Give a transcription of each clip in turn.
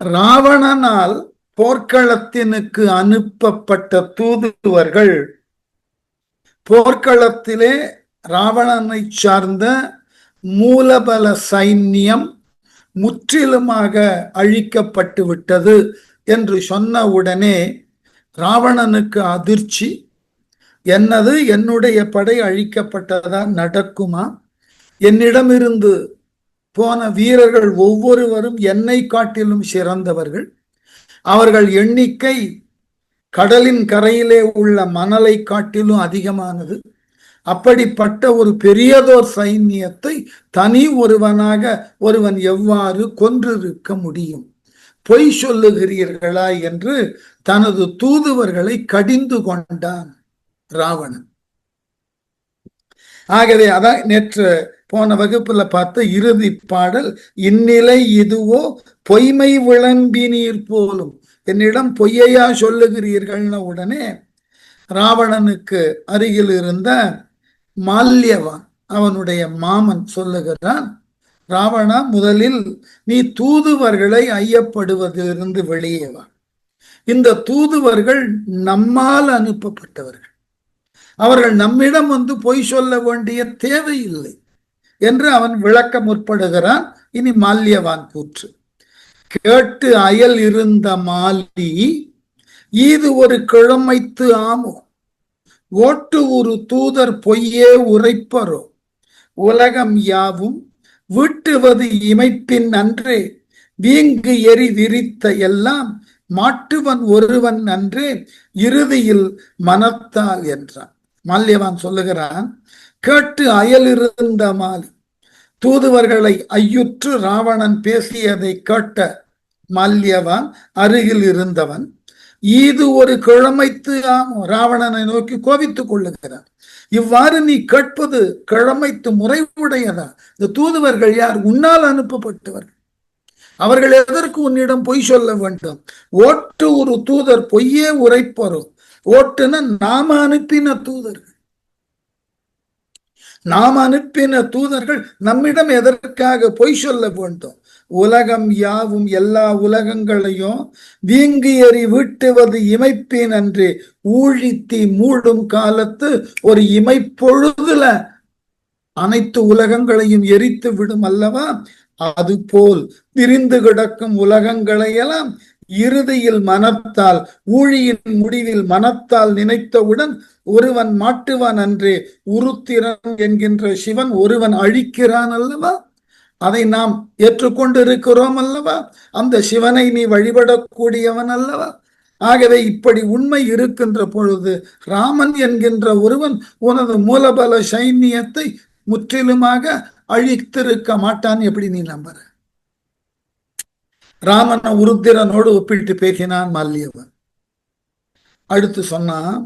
ராவணனால் போர்க்களத்தினுக்கு அனுப்பப்பட்ட தூதுவர்கள் போர்க்களத்திலே ராவணனை சார்ந்த மூலபல சைன்யம் முற்றிலுமாக அழிக்கப்பட்டு விட்டது என்று சொன்ன உடனே ராவணனுக்கு அதிர்ச்சி. என்னது, என்னுடைய படை அழிக்கப்பட்டதா? நடக்குமா? என்னிடமிருந்து போன வீரர்கள் ஒவ்வொருவரும் என்னை காட்டிலும் சிறந்தவர்கள். அவர்கள் எண்ணிக்கை கடலின் கரையிலே உள்ள மணலை காட்டிலும் அதிகமானது. அப்படிப்பட்ட ஒரு பெரியதோர் சைன்யத்தை தனி ஒருவன் எவ்வாறு கொன்றிருக்க முடியும்? பொய் சொல்லுகிறீர்களா என்று தனது தூதுவர்களை கடிந்து கொண்டான் ராவணன். ஆகவே அதான் நேற்று போன வகுப்புல பார்த்த இறுதி பாடல், இந்நிலை இதுவோ பொய்மை விளம்பினீர் போலும், என்னிடம் பொய்யையா சொல்லுகிறீர்கள்ன உடனே ராவணனுக்கு அருகில் இருந்த மால்யவான் அவனுடைய மாமன் சொல்லுகிறான், ராவணா, முதலில் நீ தூதுவர்களை ஐயப்படுவதிலிருந்து வெளியே வா. இந்த தூதுவர்கள் நம்மால் அனுப்பப்பட்டவர்கள். அவர்கள் நம்மிடம் வந்து பொய் சொல்ல வேண்டிய தேவையில்லை என்று அவன் விளக்க முற்படுகிறான். இனி மால்யவான் கூற்று. கேட்டு அயல் இருந்த மாலி இது ஒரு கிழமைத்து ஆமோ, ஓட்டு ஒரு தூதர் பொய்யே உரைப்பரோ, உலகம் யாவும் வீட்டுவது இமைப்பின் அன்றே, வீங்கு எரி விரித்த எல்லாம் மாட்டுவன் ஒருவன் அன்றே, இறுதியில் மனத்தால் என்றான். மால்யவான் சொல்லுகிறான், கேட்டு அயல் இருந்த மாலி, தூதுவர்களை ஐயுற்று ராவணன் பேசியதை கேட்ட மால்யவான் அருகில் இருந்தவன், இது ஒரு கிழமைத்து ஆமோ, ராவணனை நோக்கி கோபித்துக் கொள்ளுகிறான். இவ்வாறு நீ கேட்பது கிழமைத்து முறைவுடையதா? இந்த தூதுவர்கள் யார்? உன்னால் அனுப்பப்பட்டவர்கள். அவர்கள் எதற்கு உன்னிடம் பொய் சொல்ல வேண்டும்? ஓட்டு ஒரு தூதர் பொய்யே உரைப்போரும். ஓட்டுன நாம அனுப்பின தூதர்கள். நாம் அனுப்பின தூதர்கள் நம்மிடம் எதற்காக பொய் சொல்ல வேண்டும்? உலகம் யாவும், எல்லா உலகங்களையும் வீங்கு எறி வீட்டுவது இமைப்பின் அன்று, ஊழித்தி மூடும் காலத்து ஒரு இமைப்பொழுதுல அனைத்து உலகங்களையும் எரித்து விடும் அல்லவா? அதுபோல் விரிந்து கிடக்கும் உலகங்களையெல்லாம் இறுதியில் மனத்தால், ஊழியின் முடிவில் மனத்தால் நினைத்தவுடன் ஒருவன் மாட்டுவான் அன்றே, உருத்திரன் என்கின்ற சிவன் ஒருவன் அழிக்கிறான் அல்லவா? அதை நாம் ஏற்றுக்கொண்டு இருக்கிறோம் அல்லவா? அந்த சிவனை நீ வழிபடக்கூடியவன் அல்லவா? ஆகவே இப்படி உண்மை இருக்கின்ற பொழுது ராமன் என்கின்ற ஒருவன் உனது மூலபல சைன்யத்தை முற்றிலுமாக அழித்திருக்க மாட்டான். எப்படி நீ நம்புற? ராமன் உருத்திரனோடு ஒப்பிட்டு பேசினான் மால்யவன். அடுத்து சொன்னான்,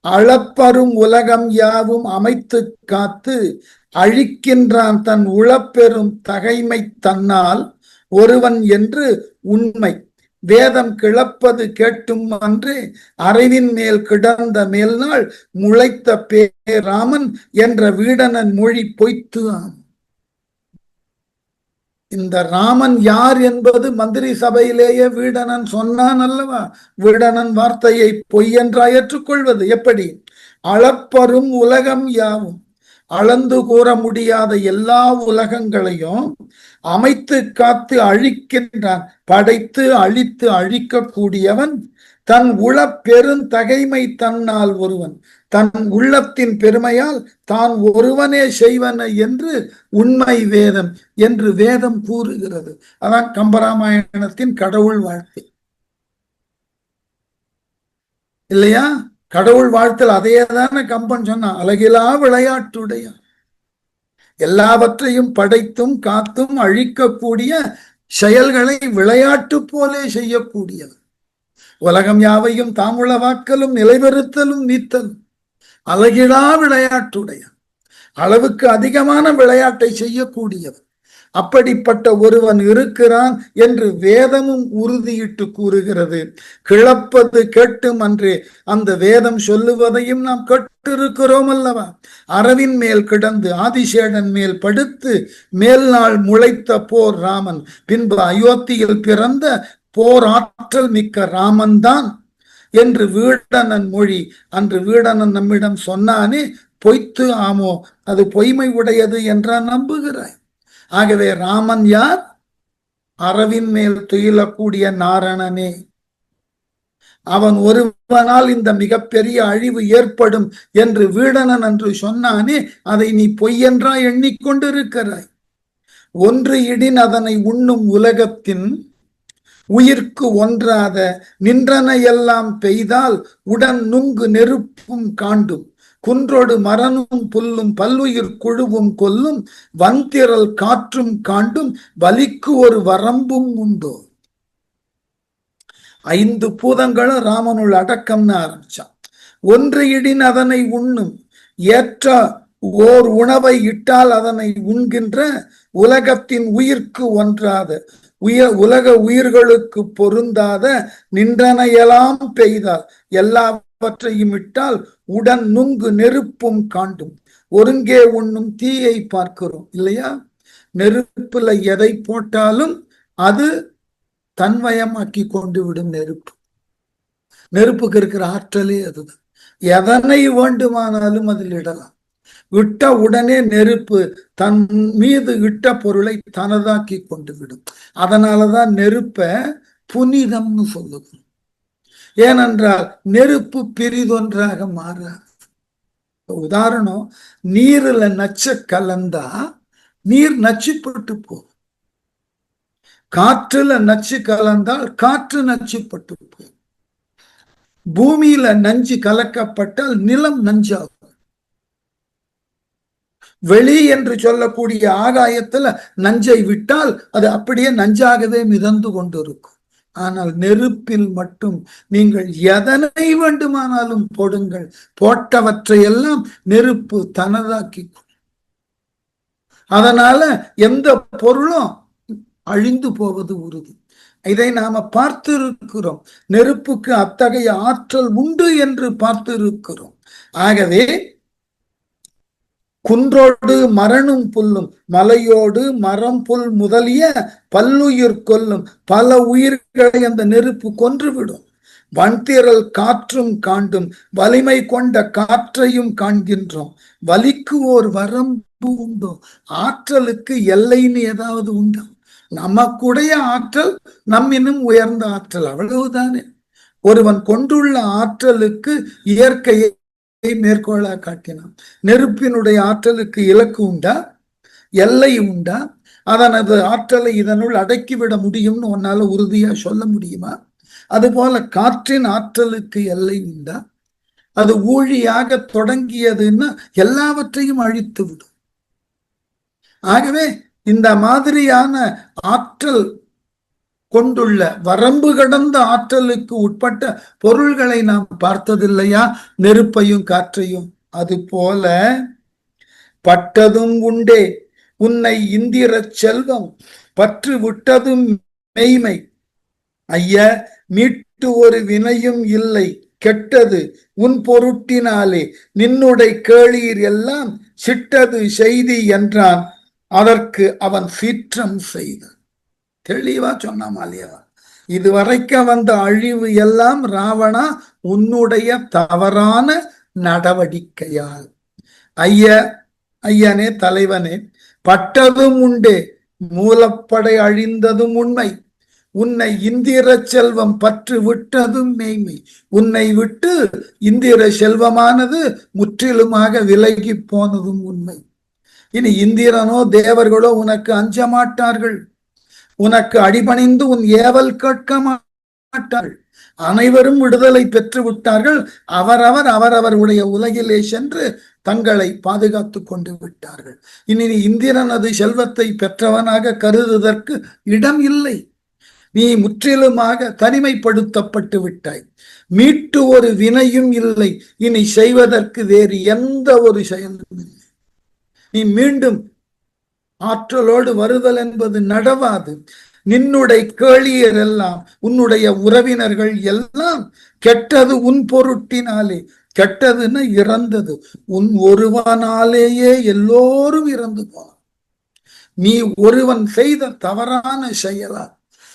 அளப்பரும் உலகம் யாவும் அமைத்து காத்து அழிக்கின்றான் தன் உளப்பெரும் தகைமை தன்னால் ஒருவன் என்று உண்மை வேதம் கிளப்பது கேட்டும் அன்றே, அறிவின் மேல் கிடந்த மேல்நாள் முளைத்த பேராமன் என்ற வீடனன் மொழி பொய்த்து ஆம். இந்த ராமன் யார் என்பது மந்திரி சபையிலேயே வீடனன் சொன்னான் அல்லவா? வீடனன் வார்த்தையை பொய் என்றா ஏற்றுக்கொள்வது எப்படி? அளப்பரும் உலகம் யாவும், அளந்து கூற முடியாத எல்லா உலகங்களையும் அமைத்து காத்து அழிக்கின்றான். படைத்து அழித்து அழிக்கக்கூடியவன் தன் உள பெருந்தகைமை தன்னால் ஒருவன், தன் உள்ளத்தின் பெருமையால் தான் ஒருவனே செய்வன என்று உண்மை வேதம் என்று வேதம் கூறுகிறது. அதான் கம்பராமாயணத்தின் கடவுள் வாழ்த்து இல்லையா? கடவுள் வாழ்த்தல் அதையேதான கம்பன் சொன்னான். அழகிலா விளையாட்டுடைய, எல்லாவற்றையும் படைத்தும் காத்தும் அழிக்கக்கூடிய செயல்களை விளையாட்டு போலே செய்யக்கூடியது. உலகம் யாவையும் தாமுளவாக்கலும் நிலைபெறுத்தலும் நீத்தலும் அழகிலா விளையாட்டுடைய, அளவுக்கு அதிகமான விளையாட்டை செய்யக்கூடியவர். அப்படிப்பட்ட ஒருவன் இருக்கிறான் என்று வேதமும் உறுதியிட்டு கூறுகிறது. கிளப்பது கேட்டும் அன்றே, அந்த வேதம் சொல்லுவதையும் நாம் கேட்டிருக்கிறோம் அல்லவா? அரவின் மேல் கிடந்து ஆதிசேடன் மேல் படுத்து மேல் நாள் முளைத்த போர் ராமன், பின்பு அயோத்தியில் பிறந்த போர் ஆற்றல் மிக்க ராமன் தான் என்று வீடனன் மொழி. அன்று வீடனன் நம்மிடம் சொன்னானே, பொய்த்து ஆமோ அது பொய்மை உடையது என்றா நம்புகிறாய்? ஆகவே ராமன் யார்? அரவின் மேல் துயிலக்கூடிய நாரணனே. அவன் ஒருவனால் இந்த மிகப்பெரிய அழிவு ஏற்படும் என்று வீடனன் என்று சொன்னானே, அதை நீ பொய்யென்றா எண்ணிக்கொண்டிருக்கிறாய். ஒன்று இடின் அதனை உண்ணும் உலகத்தின் உயிர்க்கு ஒன்றாத நின்றன எல்லாம் பெய்தால் உடன் நுங்கு நெருப்பும் காண்டும் குன்றோடு மரனும் புல்லும் பல்லுயிர் குழுவும் கொல்லும் வந்திரல் காற்றும் காண்டும் வலிக்கு ஒரு வரம்பும் உண்டோ. 5 பூதங்களும் ராமனுள் அடக்கம்னு ஆரம்பிச்சான். ஒன்று இடின் அதனை உண்ணும், ஏற்ற ஓர் உணவை இட்டால் அதனை உண்கின்ற உலகத்தின் உயிர்க்கு ஒன்றாத உலக உயிர்களுக்கு பொருந்தாத நின்றனையெல்லாம் பெய்தால் எல்லாவற்றையும் இட்டால் உடன் நுங்கு நெருப்பும் காண்டும். ஒருங்கே உண்ணும் தீயை பார்க்கிறோம் இல்லையா? நெருப்புல எதை போட்டாலும் அது தன்வயமாக்கி கொண்டு விடும் நெருப்பு. நெருப்புக்கு இருக்கிற ஆற்றலே அதுதான். எதனை வேண்டுமானாலும் அதில் இடலாம். விட்ட உடனே நெருப்பு தன் மீது இட்ட பொருளை தனதாக்கி கொண்டு விடும். அதனாலதான் நெருப்ப புனிதம்னு சொல்லுது. ஏனென்றால் நெருப்பு பிரிதொன்றாக மாறாது. உதாரணம், நீர்ல நச்சு கலந்தா நீர் நச்சுப்பட்டு போகும். காற்றுல நச்சு கலந்தால் காற்று நச்சுப்பட்டு போகும். பூமியில நஞ்சு கலக்கப்பட்டால் நிலம் நஞ்சாகும். வெளி என்று சொல்லக்கூடிய ஆகாயத்துல நஞ்சை விட்டால் அது அப்படியே நஞ்சாகவே மிதந்து கொண்டிருக்கும். ஆனால் நெருப்பில் மட்டும் நீங்கள் எதனை வேண்டுமானாலும் போடுங்கள், போட்டவற்றையெல்லாம் நெருப்பு தனதாக்கி. அதனால எந்த பொருளும் அழிந்து போவது உறுதி. இதை நாம பார்த்து இருக்கிறோம். நெருப்புக்கு அத்தகைய ஆற்றல் உண்டு என்று பார்த்து இருக்கிறோம். ஆகவே குன்றோடு மரணும் புல்லும், மலையோடு மரம் புல் முதலிய பல்லுயிர் கொல்லும், பல உயிர்களை அந்த நெருப்பு கொன்றுவிடும். வன்திரல் காற்றும் காண்டும், வலிமை கொண்ட காற்றையும் காண்கின்றோம். வலிக்கு ஓர் வரம்பு உண்டோ? ஆற்றலுக்கு எல்லைன்னு ஏதாவது உண்டோ? நமக்குடைய ஆற்றல் நம்மினும் உயர்ந்த ஆற்றல், அவ்வளவுதானே. ஒருவன் கொண்டுள்ள ஆற்றலுக்கு இயற்கையை மேற்கோளா காட்டினான். நெருப்பினுடைய ஆற்றலுக்கு இலக்கு உண்டா? எல்லை உண்டா? அதனது ஆற்றலை இதனுள் அடக்கிவிட முடியும்னு உன்னால உறுதியா சொல்ல முடியுமா? அதுபோல காற்றின் ஆற்றலுக்கு எல்லை உண்டா? அது ஊழியாக தொடங்கியதுன்னா எல்லாவற்றையும் அழித்து விடும். ஆகவே இந்த மாதிரியான ஆற்றல் கொண்டுள்ள வரம்பு கடந்த ஆற்றலுக்கு உட்பட்ட பொருள்களை நாம் பார்த்ததில்லையா? நெருப்பையும் காற்றையும். அது போல பட்டதும் உண்டே உன்னை இந்திர செல்வம் பற்று விட்டதும் மெய்மை. ஐய, மீட்டு ஒரு வினையும் இல்லை கெட்டது உன் பொருட்டினாலே நின்னுடை கேளீர் எல்லாம் சிட்டது செய்தி என்றான். அதற்கு அவன் சீற்றம் செய்தான். தெளிவா சொன்ன மாலியவா, இதுவரைக்கும் வந்த அழிவு எல்லாம் ராவணா உன்னுடைய தவறான நடவடிக்கையால். ஐயனே, தலைவனே, பட்டதும் உண்டே மூலப்படை அழிந்ததும் உண்மை. உன்னை இந்திர செல்வம் பற்று விட்டதும் மெய்மை. உன்னை விட்டு இந்திர செல்வமானது முற்றிலுமாக விலகி போனதும் உண்மை. இனி இந்திரனோ தேவர்களோ உனக்கு அஞ்ச மாட்டார்கள். உனக்கு அடிபணிந்து உன் ஏவல் கேட்க மாட்டார்கள். அனைவரும் விடுதலை பெற்று விட்டார்கள். அவரவருடைய உலகிலே சென்று தங்களை பாதுகாத்து கொண்டு விட்டார்கள். இனி இந்திரனது செல்வத்தை பெற்றவனாக கருதுவதற்கு இடம் இல்லை. நீ முற்றிலுமாக தனிமைப்படுத்தப்பட்டு விட்டாய். மீட்டு ஒரு வினையும் இல்லை. இனி செய்வதற்கு வேறு எந்த ஒரு செயலும் இல்லை. நீ மீண்டும் ஆற்றலோடு வருதல் என்பது நடவாது. நின்னுடைய கேளியர் எல்லாம், உன்னுடைய உறவினர்கள் எல்லாம் கெட்டது உன் பொருட்டினாலே. கெட்டதுன்னு இறந்தது. உன் ஒருவனாலேயே எல்லோரும் இறந்து போனான். நீ ஒருவன் செய்த தவறான செயலா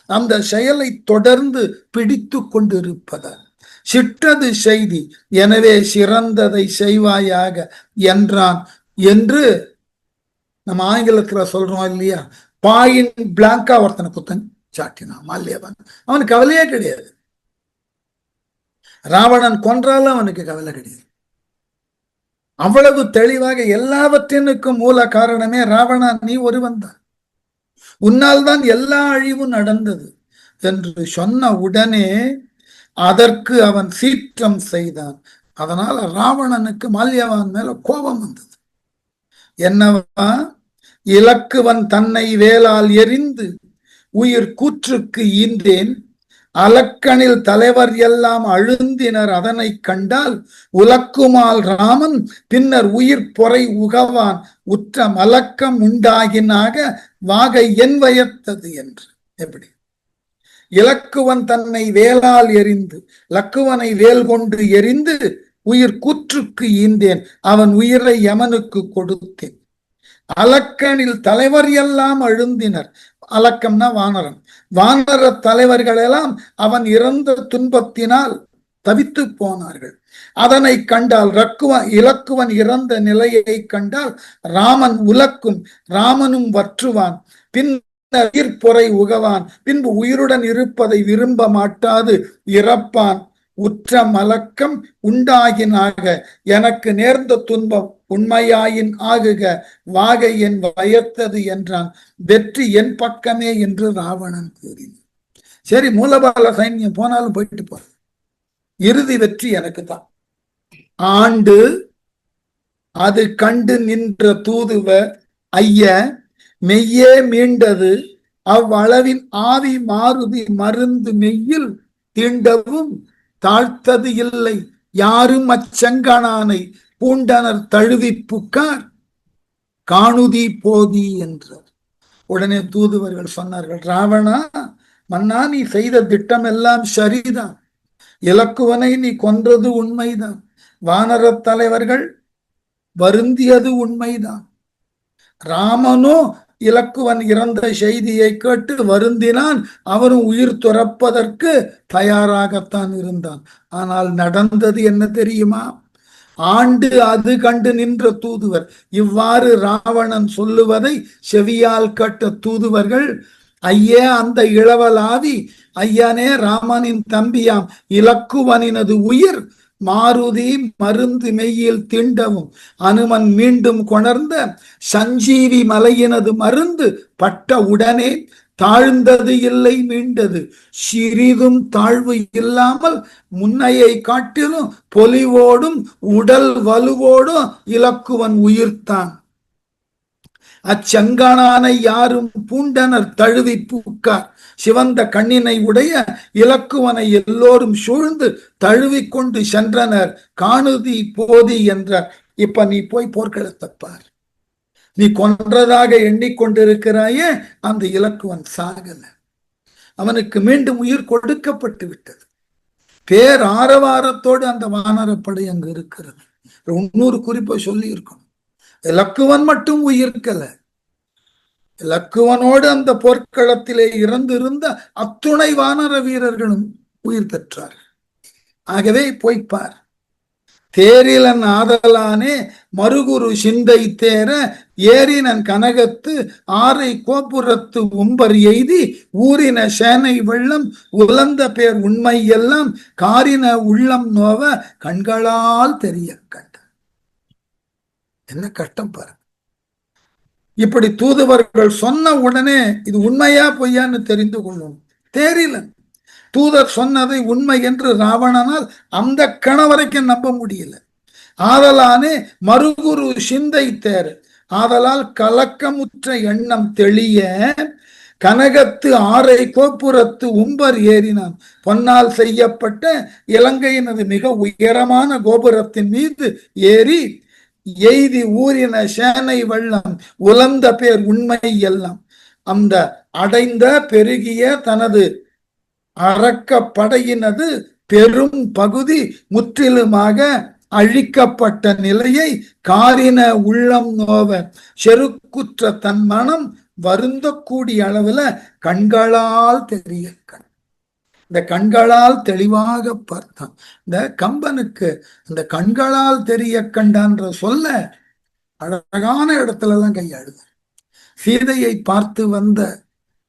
அந்த செயலை தொடர்ந்து பிடித்து கொண்டிருப்பதால் சிட்டது செய்தி, எனவே சிறந்ததை செய்வாயாக என்றான் என்று நம்ம ஆங்கிலத்துல சொல்றோம் இல்லையா, பாயிண்ட் பிளாங்கா ஒருத்தனை குத்தன் சாட்டினான் மால்யவன். அவனுக்கு கவலையே கிடையாது. ராவணன் கொன்றாலும் அவனுக்கு கவலை கிடையாது. அவ்வளவு தெளிவாக எல்லாவற்றினுக்கும் மூல காரணமே ராவணா நீ ஒருவன் தான், உன்னால் தான் எல்லா அழிவும் நடந்தது என்று சொன்ன உடனே அதற்கு அவன் சீற்றம் செய்தான். அதனால ராவணனுக்கு மால்யவான் மேல கோபம் வந்தது. என்னவா, இலக்குவன் தன்னை வேலால் எரிந்து உயிர் கூற்றுக்கு ஈந்தேன், அலக்கணில் தலைவர் எல்லாம் அழுந்தினர் அதனை கண்டால், உலக்குமால் ராமன் பின்னர் உயிர் பொறை உகவான் உற்ற மலக்கம் உண்டாகினாக வாகை என் வயத்தது என்று. எப்படி இலக்குவன் தன்னை வேலால் எரிந்து, லக்குவனை வேல் கொண்டு எரிந்து உயிர் கூற்றுக்கு ஈந்தேன், அவன் உயிரை யமனுக்கு கொடுத்தேன். அலக்கணில் தலைவர் எல்லாம் அழுந்தினர், அலக்கம்னா வானரம், வானர தலைவர்கள் எல்லாம் அவன் இறந்த துன்பத்தினால் தவித்து போனார்கள். அதனை கண்டால் இலக்குவன் இறந்த நிலையை கண்டால் ராமன் உலக்கும், ராமனும் வற்றுவான், பின் உயிர் பொறை உகவான், பின்பு உயிருடன் இருப்பதை விரும்ப மாட்டாது இறப்பான். உற்ற மலக்கம் உண்டாகினாக, எனக்கு நேர்ந்த துன்பம் உண்மையாயின் ஆகுக, வாகை என் வயத்தது என்றான். வெற்றி என் பக்கமே என்று ராவணன் கூறினான். சரி, மூலபால சைன்யம் போனாலும் போயிட்டு போ, இறுதி வெற்றி எனக்கு தான். ஆண்டு அது கண்டு நின்ற தூதுவர் ஐய மெய்யே மீண்டது, அவ்வளவின் ஆவி மாருதி மருந்து மெய்யில் தீண்டவும் தாழ்த்தது இல்லை, யாரும் அச்சங்கனானை பூண்டனர் தழுவி புக்கார் காணுதி போதி என்றார். உடனே தூதுவர்கள் சொன்னார்கள், ராவணா மன்னா, நீ செய்த திட்டம் எல்லாம் சரிதான், இலக்குவனை நீ கொன்றது உண்மைதான், வானர தலைவர்கள் வருந்தியது உண்மைதான், ராமனோ இலக்குவன் இறந்த செய்தியை கேட்டு வருந்தினான், அவனும் உயிர் துறப்பதற்கு தயாராகத்தான் இருந்தான். ஆனால் நடந்தது என்ன தெரியுமா? ஆண்டு அது கண்டு நின்ற தூதுவர். இவ்வாறு ராவணன் சொல்லுவதை செவியால் கேட்ட தூதுவர்கள், ஐயே அந்த இளவலாதி, ஐயனே ராமனின் தம்பியாம் இலக்குவனினது உயிர் மாருதி மருந்து மெய்யில் தீண்டவும், அனுமன் மீண்டும் கொணர்ந்த சஞ்சீவி மலையினது மருந்து பட்ட உடனே தாழ்ந்தது இல்லை மீண்டது, சிறிதும் தாழ்வு இல்லாமல் முன்னையை காட்டிலும் பொலிவோடும் உடல் வலுவோடும் இலக்குவன் உயிர்த்தான். அச்சங்கனானை யாரும் பூண்டனர் தழுவி பூக்கார், சிவந்த கண்ணினை உடைய இலக்குவனை எல்லோரும் சூழ்ந்து தழுவிக்கொண்டு சென்றனர், காணுதி போதி என்றார். இப்ப நீ போய் போர்க்களத்தப்பார், நீ கொன்றதாக எண்ணிக்கொண்டிருக்கிறாயே, அந்த இலக்குவன் சாகல, அவனுக்கு மீண்டும் உயிர் கொடுக்கப்பட்டு விட்டது. பேர் ஆரவாரத்தோடு அந்த வானரப்படை அங்கு இருக்கிறது. இன்னொரு குறிப்பை சொல்லி இருக்கணும், இலக்குவன் மட்டும் உயிர்க்கல, இலக்குவனோடு அந்த போர்க்களத்திலே இறந்திருந்த அத்துணை வானர வீரர்களும் உயிர் பெற்றார். ஆகவே போய்ப்பார். தேரிலன் ஆதலானே மறுகுரு சிந்தை தேர ஏரினன் கனகத்து ஆரை கோபுரத்து உம்பர் எய்தி ஊரின சேனை வெள்ளம் உலர்ந்த பேர் உண்மை எல்லாம் காரின உள்ளம் நோவ கண்களால் தெரிய கண்ட. என்ன கஷ்டம் பாரு. இப்படி தூதுவர்கள் சொன்ன உடனே இது உண்மையா பொய்யான்னு தெரிந்து கொள்ளும். தேரிலன் தூதர் சொன்னதை உண்மை என்று ராவணனால் அந்த கணவரைக்கும் நம்ப முடியல. ஆதலானே மறுகுரு சிந்தை தேர், ஆதலால் கலக்கமுற்ற எண்ணம் தெளிய கனகத்து ஆரை கோபுரத்து உம்பர் ஏறினான். பொன்னால் செய்யப்பட்ட இலங்கையினது மிக உயரமான கோபுரத்தின் மீது ஏறி எய்தி ஊரின சேனை வெள்ளம் உலர்ந்த பேர் உண்மை எல்லாம், அந்த அடைந்த பெருகிய தனது அரக்க படையினது பெரும் பகுதி முற்றிலுமாக அழிக்கப்பட்ட நிலையை காரின உள்ளம் நோவ செருக்குற்ற தன் மனம் வருந்தக்கூடிய அளவுல கண்களால் தெரிய கண். இந்த கண்களால் தெளிவாக பார்த்தான். இந்த கம்பனுக்கு அந்த கண்களால் தெரிய கண்டான்ற சொல்ல அழகான இடத்துல எல்லாம் கையாளுது. சீதையை பார்த்து வந்த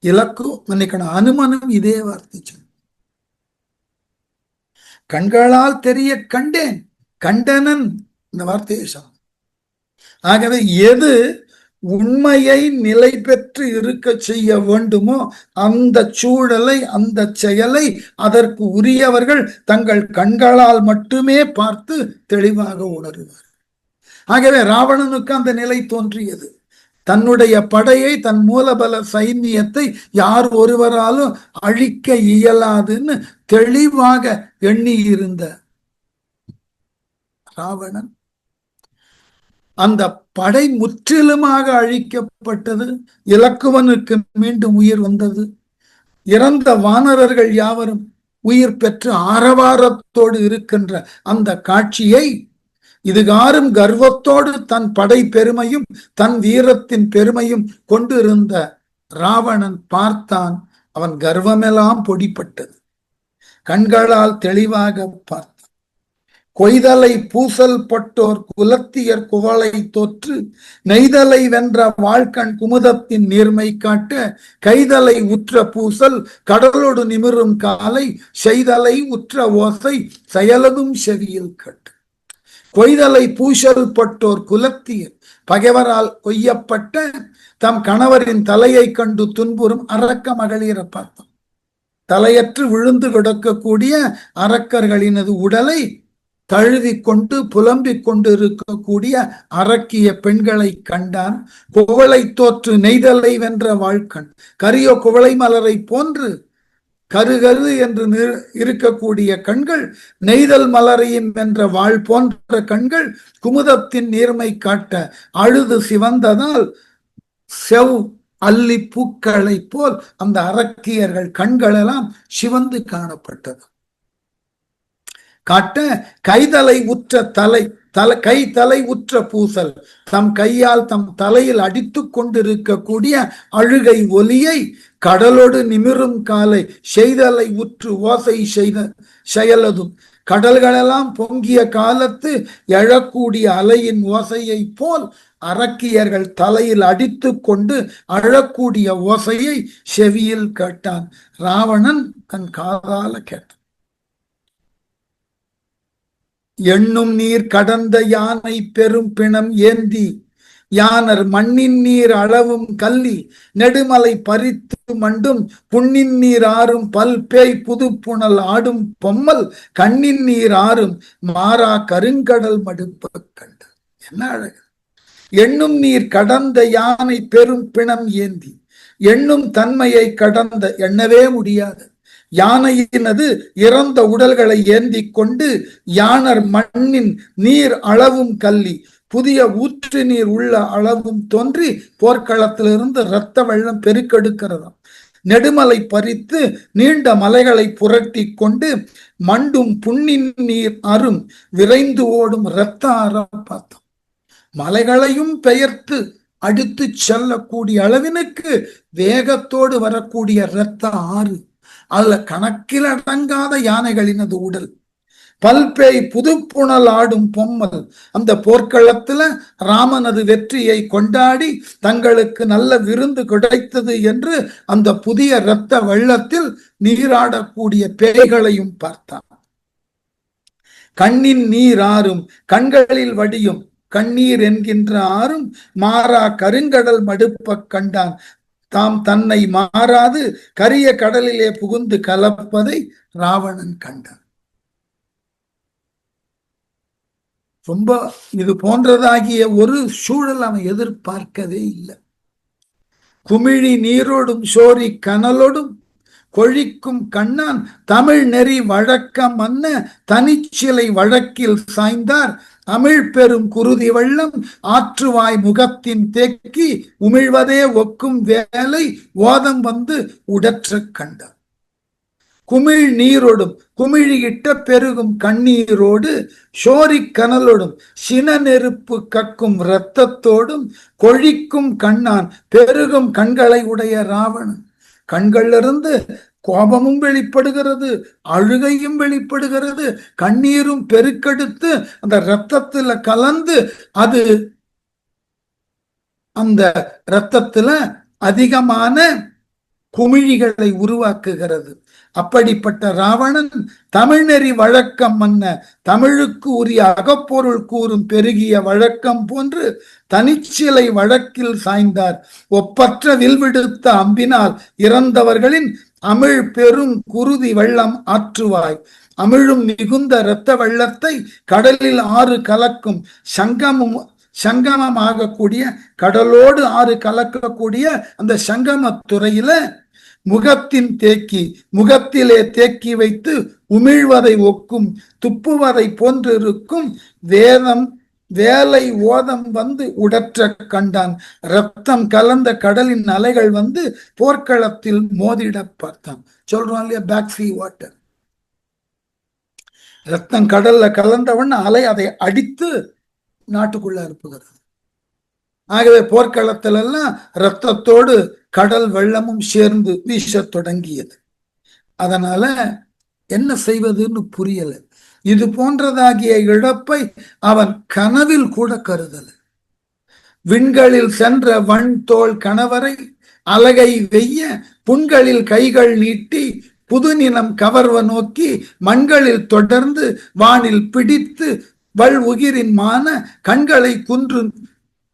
இலக்கும் நினைக்கணும், அனுமனும் இதே வார்த்தை சொன்ன. கண்களால் தெரிய கண்டேன், கண்டனன் இந்த வார்த்தையை சொன்ன. ஆகவே எது உண்மையை நிலை பெற்று இருக்க செய்ய வேண்டுமோ அந்த சூழலை, அந்த செயலை அதற்கு உரியவர்கள் தங்கள் கண்களால் மட்டுமே பார்த்து தெளிவாக உணருவார். ஆகவே ராவணனுக்கு அந்த நிலை தோன்றியது. தன்னுடைய படையை, தன் மூலபல சைன்யத்தை யார் ஒருவராலும் அழிக்க இயலாதுன்னு தெளிவாக எண்ணி இருந்த ராவணன் அந்த படை முற்றிலுமாக அழிக்கப்பட்டது. இலக்குவனுக்கு மீண்டும் உயிர் வந்தது. இறந்த வானரர்கள் யாவரும் உயிர் பெற்று ஆரவாரத்தோடு இருக்கின்ற அந்த காட்சியை இதுகாரும் கர்வத்தோடு தன் படை பெருமையும் தன் வீரத்தின் பெருமையும் கொண்டிருந்த ராவணன் பார்த்தான். அவன் கர்வமெல்லாம் பொடிப்பட்டது. கண்களால் தெளிவாக பார்த்தான். கொய்தலை பூசல் பட்டோர் குலத்தியர் குவளை தோற்று நெய்தலை வென்ற வாழ்கண் குமுதத்தின் நீர்மை காட்ட கைதலை உற்ற பூசல் கடலோடு நிமிரும் காலை செய்தலை உற்ற ஓசை செயலதும் செவியில் கட்டு. கொய்தலை பூசல் பட்டோர் குலத்தியர், பகைவரால் கொய்யப்பட்ட தம் கணவரின் தலையை கண்டு துன்புறும் அரக்க மகளிரை பார்த்தோம். தலையற்று விழுந்து கிடக்கக்கூடிய அரக்கர்களினது உடலை தழுவி கொண்டு புலம்பிக் கொண்டு இருக்கக்கூடிய அரக்கிய பெண்களை கண்டான். குவளை தோற்று நெய்தலை வென்ற வாழ்கண், கரிய குவளை மலரை போன்று கருகரு என்று இருக்கக்கூடிய கண்கள், நெய்தல் மலரையும் வென்ற வாழ் போன்ற கண்கள், குமுதத்தின் நீர்மை காட்ட அழுது சிவந்ததால் செவ் அல்லி பூக்களை போல் அந்த அரக்கியர்கள் கண்களெல்லாம் சிவந்து காணப்பட்டது. காட்ட கைதலை உற்ற கை தலை உற்ற பூசல், தம் கையால் தம் தலையில் அடித்து கொண்டிருக்கக்கூடிய அழுகை ஒலியை கடலோடு நிமிரும் காலை செய்தலை உற்று ஓசை செய்த செயலதும், கடல்களெல்லாம் பொங்கிய காலத்து எழக்கூடிய அலையின் ஓசையை போல் அரக்கியர்கள் தலையில் அடித்து கொண்டு அழக்கூடிய ஓசையை செவியில் கேட்டான். ராவணன் தன் காதால கேட்டான். எண்ணும் நீர் கடந்த யானை பெரும் பிணம் ஏந்தி யானர் மண்ணின் நீர் அளவும் கல்லி நெடுமலை பறித்து மண்டும் புண்ணின் நீர் ஆறும் பல் பேய் புது புனல் ஆடும் பொம்மல் கண்ணின் நீர் ஆறும் மாறா கருங்கடல் மடுப்ப கண்டு. என்ன அழகு! எண்ணும் நீர் கடந்த யானை பெரும் பிணம் ஏந்தி, எண்ணும் தன்மையை கடந்த, எண்ணவே முடியாது யானையினது இறந்த உடல்களை ஏந்தி கொண்டு யானர் மண்ணின் நீர் அளவும் கல்லி, புதிய ஊற்று நீர் உள்ள அளவும் தோன்றி போர்க்களத்திலிருந்து இரத்த வெள்ளம் பெருக்கெடுக்கிறதாம். நெடுமலை பறித்து நீண்ட மலைகளை புரட்டி கொண்டு மண்டும் புண்ணின் நீர் அரும் விரைந்து ஓடும் இரத்த ஆற பார்த்தோம். மலைகளையும் பெயர்த்து அடித்து செல்லக்கூடிய அளவினுக்கு வேகத்தோடு வரக்கூடிய இரத்த ஆறு, அதுல கணக்கில் அடங்காத யானைகளினது உடல், பல்பேய் புதுப்புணல் ஆடும் பொம்மல். அந்த போர்க்களத்துல ராமனது வெற்றியை கொண்டாடி தங்களுக்கு நல்ல விருந்து கிடைத்தது என்று அந்த புதிய இரத்த வெள்ளத்தில் நீராடக்கூடிய பேய்களையும் பார்த்தான். கண்ணின் நீர் ஆறும், கண்களில் வடியும் கண்ணீர் என்கின்ற ஆறும் மாறா கருங்கடல் மடுப்ப கண்டான். தாம் தன்னை மாறாது கரிய கடலிலே புகுந்து கலப்பதை ராவணன் கண்டான். ரொம்ப இது போன்றதாகிய ஒரு சூழல் அவன் எதிர்பார்க்கவே இல்லை. குமிழி நீரோடும் சோரி கனலோடும் கொழிக்கும் கண்ணான் தமிழ் நெறி வழக்கம் மன்ன தனிச்சிலை வழக்கில் சாய்ந்தார் அமிழ் பெரும் குருதி வெள்ளம் ஆற்றுவாய் முகத்தின் தேக்கி உமிழ்வதே ஒக்கும் வேலை ஓதம் வந்து உடற்ற கண்டார். குமிழ் நீரோடும் குமிழியிட்ட பெருகும் கண்ணீரோடு சோரிக் கனலோடும் சின நெருப்பு கக்கும் இரத்தத்தோடும் கொழிக்கும் கண்ணான் பெருகும் கண்களை உடைய ராவணன். கண்களிலிருந்து கோபமும் வெளிப்படுகிறது, அழுகையும் வெளிப்படுகிறது, கண்ணீரும் பெருக்கெடுத்து அந்த இரத்தத்துல கலந்து அது அந்த இரத்தத்துல அதிகமான குமிழிகளை உருவாக்குகிறது. அப்படிப்பட்ட ராவணன் தமிழ்நெறி வழக்கம் மன்ன தமிழுக்கு உரிய அகப்பொருள் கூறும் பெருகிய வழக்கம் போன்று தனிச்சிலை வழக்கில் சாய்ந்தார். ஒப்பற்ற வில்விடுத்த அம்பினால் இறந்தவர்களின் அமிழ் பெரும் குருதி வெள்ளம் ஆற்றுவாய். அமிழும் மிகுந்த இரத்த வெள்ளத்தை கடலில் ஆறு கலக்கும் சங்கமமாகக்கூடிய கடலோடு ஆறு கலக்கக்கூடிய அந்த சங்கமத்துறையில முகத்தின் முகத்திலே தேக்கி வைத்து உமிழ்வதை ஒக்கும் துப்புவதை போன்றிருக்கும் வேலை ஓதம் வந்து உடற்ற கண்டான். ரத்தம் கலந்த கடலின் அலைகள் வந்து போர்க்களத்தில் மோதிட பார்த்தான். சொல்றோம் இல்லையா, பேக்ஸி வாட்டர். ரத்தம் கடல்ல கலந்தவன் அலை அதை அடித்து நாட்டுக்குள்ள அனுப்புகிறது. ஆகவே போர்க்களத்துல எல்லாம் ரத்தத்தோடு கடல் வெள்ளமும் சேர்ந்து வீச தொடங்கியது. அதனால என்ன செய்வதுன்னு புரியல. இது போன்றதாகிய இழப்பை அவன் கனவில் கூட கருதல. விண்களில் சென்ற வன் தோல் கணவரை அலகை வெய்ய புண்களில் கைகள் நீட்டி புதுநிலம் கவர்வ நோக்கி மண்களில் தொடர்ந்து வானில் பிடித்து வல் உகிரின் மான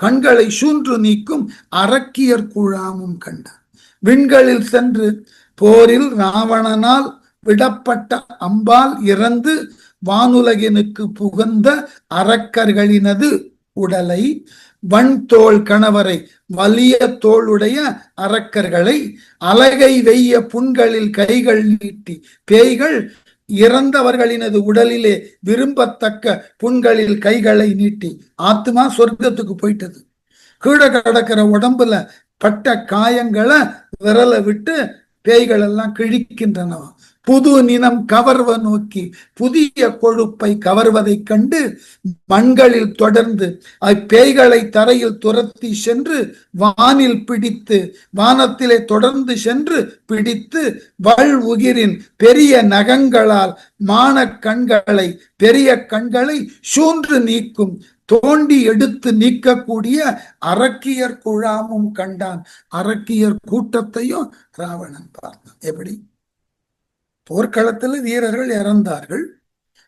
கண்களை சூன்று நீக்கும் அரக்கியர் குழாமும் கண்டான். விண்களில் சென்று போரில் ராவணனால் விடப்பட்ட அம்பால் இறந்து வானுலகினுக்கு புகுந்த அரக்கர்களினது உடலை வன் தோல் கணவரை வலிய தோளுடைய அரக்கர்களை அலகை வெய்ய புண்களில் கைகள் நீட்டி பேய்கள் இறந்தவர்களினது உடலிலே விரும்பத்தக்க புண்களில் கைகளை நீட்டி ஆத்மா சொர்க்கத்துக்கு போயிட்டது. கீழே கிடக்கிற உடம்புல பட்ட காயங்களை விரல விட்டு பேய்கள் எல்லாம் கிழிக்கின்றனவா. புது நினம் கவர்வ நோக்கி புதிய கொழுப்பை கவர்வதை கண்டு மண்களில் தொடர்ந்து பேய்களை தரையில் துரத்தி சென்று வானில் பிடித்து வானத்திலே தொடர்ந்து சென்று பிடித்து வல் உகிரின் பெரிய நகங்களால் மான கண்களை பெரிய கண்களை சூன்று நீக்கும் தோண்டி எடுத்து நீக்கக்கூடிய அரக்கியர் குழாமும் கண்டான். அரக்கியர் கூட்டத்தையும் ராவணன் பார்த்தான். எப்படி? போர்க்களத்தில் வீரர்கள் இறந்தார்கள்.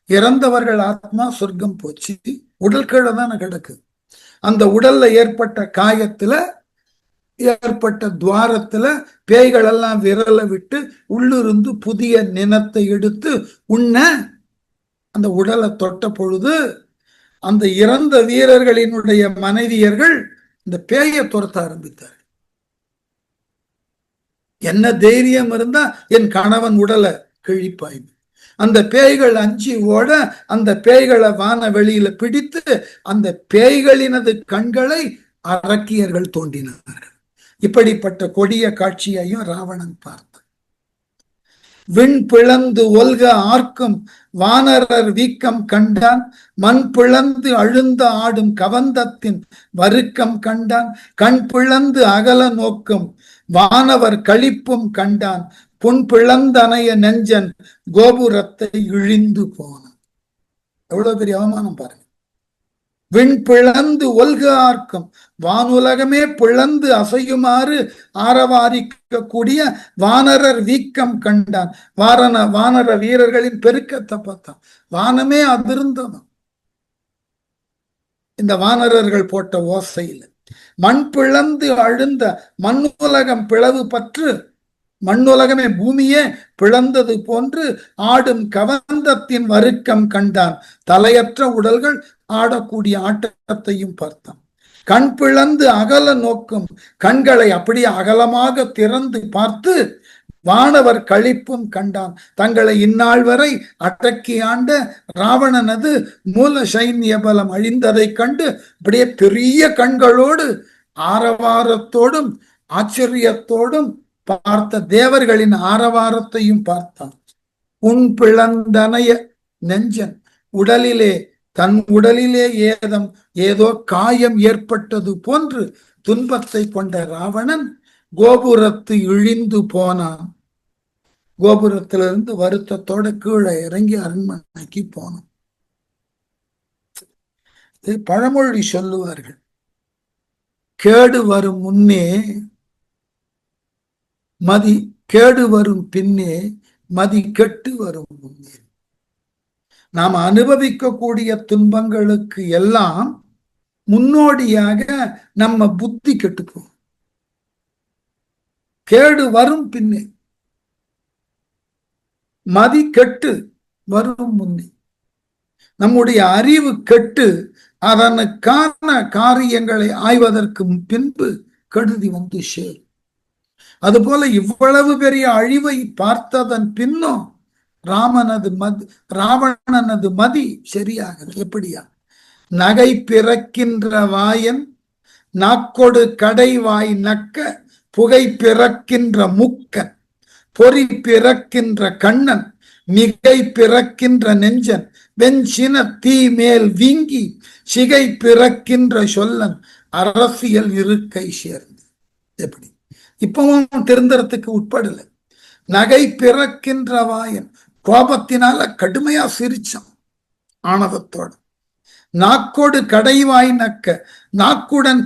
இறந்தவர்கள் ஆத்மா சொர்க்கம் போச்சு. உடல் கீழே தானே கிடக்கு. அந்த உடல்ல ஏற்பட்ட காயத்துல ஏற்பட்ட துவாரத்துல பேய்கள் எல்லாம் விரல விட்டு உள்ளிருந்து புதிய நினத்தை எடுத்து உண்ண அந்த உடலை தொட்ட பொழுது அந்த இறந்த வீரர்களினுடைய மனைவியர்கள் இந்த பேயை துரத்த ஆரம்பித்தார். என்ன தைரியம் இருந்தா என் கணவன் உடலை கிழிப்பாய். அந்த பேய்கள் அஞ்சி ஓட அந்த பேய்களை வான வெளியில பிடித்து அந்த பேய்களினது கண்களை அரக்கியர்கள் தோண்டினார்கள். இப்படிப்பட்ட கொடிய காட்சியையும் ராவணன் பார்த்தான். விண் பிளந்து ஒல்க ஆர்க்கும் வானரர் வீக்கம் கண்டான். மண் பிளந்து அழுந்த ஆடும் கவந்தத்தின் வருக்கம் கண்டான். கண் பிளந்து அகல நோக்கும் வானவர் களிப்பும் கண்டான். புண் பிளந்தனைய நெஞ்சன் கோபுரத்தை இழிந்து போனான். எவ்வளவு பெரிய அவமானம் பாருங்க. விண் பிளந்து ஒல்க ஆர்க்கும் வானுலகமே பிளந்து அசையுமாறு ஆரவாரிக்கக்கூடிய வானரர் வீக்கம் கண்டான். வானர வீரர்களின் பெருக்கத்தை பார்த்தான். வானமே அதிர்ந்ததும் இந்த வானரர்கள் போட்ட ஓசையில். மண் பிளந்து அழுந்த மண்ணுலகம் பிளவு பற்று மண்ணுலகமே பூமியே பிளந்தது போன்று ஆடும் கவந்தத்தின் வருக்கம் கண்டான். தலையற்ற உடல்கள் ஆடக்கூடிய ஆட்டத்தையும் பார்த்தான். கண் பிளந்து அகல நோக்கும் கண்களை அப்படியே அகலமாக திறந்து பார்த்து வானவர் களிப்பும் கண்டான். தங்களை இந்நாள் வரை அடக்கி ஆண்ட ராவணனது மூல சைன்ய பலம் அழிந்ததை கண்டு அப்படியே பெரிய கண்களோடு ஆரவாரத்தோடும் ஆச்சரியத்தோடும் பார்த்த தேவர்களின் ஆரவாரத்தையும் பார்த்தான். உன் பிளந்தனைய நெஞ்சன் உடலிலே தன் உடலிலே ஏதோ காயம் ஏற்பட்டது போன்று துன்பத்தை கொண்ட ராவணன் கோபுரத்து இழிந்து போனான். கோபுரத்திலிருந்து வருத்தத்தோட கீழே இறங்கி அரண்மனைக்கு போனான். பழமொழி சொல்லுவார்கள், கேடு வரும் முன்னே மதி, கேடு வரும் பின்னே மதி கெட்டு வரும் முன்னே. நாம் அனுபவிக்கக்கூடிய துன்பங்களுக்கு எல்லாம் முன்னோடியாக நம்ம புத்தி கெட்டு போகும். கேடு வரும் பின்னே மதி கெட்டு வரும் முன்னே. நம்முடைய அறிவு கெட்டு அதனுக்கான காரியங்களை ஆய்வதற்கு பின்பு கெடுதி வந்து சேரும். அதுபோல இவ்வளவு பெரிய அழிவை பார்த்ததன் பின்னும் ராவணனது மதி சரியாக எப்படியா? நகை பிறக்கின்ற வாயன் நாக்கொடு கடைவாய் நக்க புகை பிறக்கின்ற முக்கன் பொறி பிறக்கின்ற கண்ணன் மிகை பிறக்கின்ற நெஞ்சன் வெஞ்சின தீ மேல் வீங்கி சிகை பிறக்கின்ற சொல்லன் அரசியல் இருக்கை சேர்ந்து. எப்படி இப்பவும் திருந்தறதுக்கு உட்படல. நகை பிறக்கின்ற வாயன் கோபத்தினால கடுமையா சிரிச்சான் ஆணவத்தோட. நாக்கோடு கடைவாய் நக்க, நாக்குடன்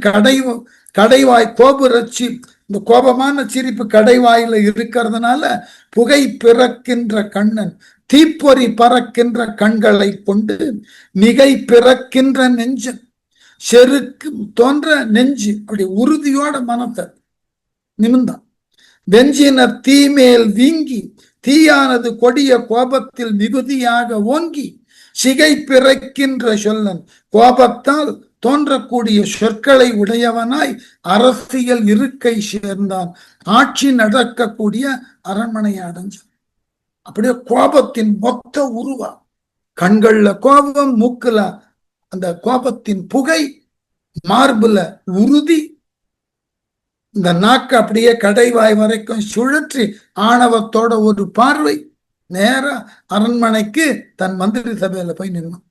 கடைவாய் கோபுரச்சி, இந்த கோபமான சிரிப்பு கடைவாயில இருக்கிறதுனால புகை பிறக்கின்ற கண்ணன் தீப்பொறி பறக்கின்ற கண்களை கொண்டு மிகை பிறக்கின்ற நெஞ்சன் செருக்கு தோன்ற நெஞ்சு அப்படி உறுதியோட மனத்தை நிமிர்ந்தான். வெஞ்சினர் தீமேல் வீங்கி, தீயானது கொடிய கோபத்தில் மிகுதியாக ஓங்கி சிகை பிறக்கின்ற சொல்லன் கோபத்தால் தோன்றக்கூடிய சொற்களை உடையவனாய் அரசியல் இருக்கை சேர்ந்தான். ஆட்சி நடக்கக்கூடிய அரண்மனையை அடைஞ்சான். அப்படியே கோபத்தின் மொத்த உருவா, கண்கள்ல கோபம், மூக்குல அந்த கோபத்தின் புகை, மார்புல உறுதி, இந்த நாக்கு அப்படியே கடைவாய் வரைக்கும் சுழற்றி ஆணவத்தோட ஒரு பார்வை நேர அரண்மனைக்கு தன் மந்திரி சபையில போய் நின்னான்.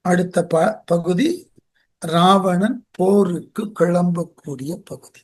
அடுத்த பகுதி ராவணன் போருக்கு கிளம்பக்கூடிய பகுதி.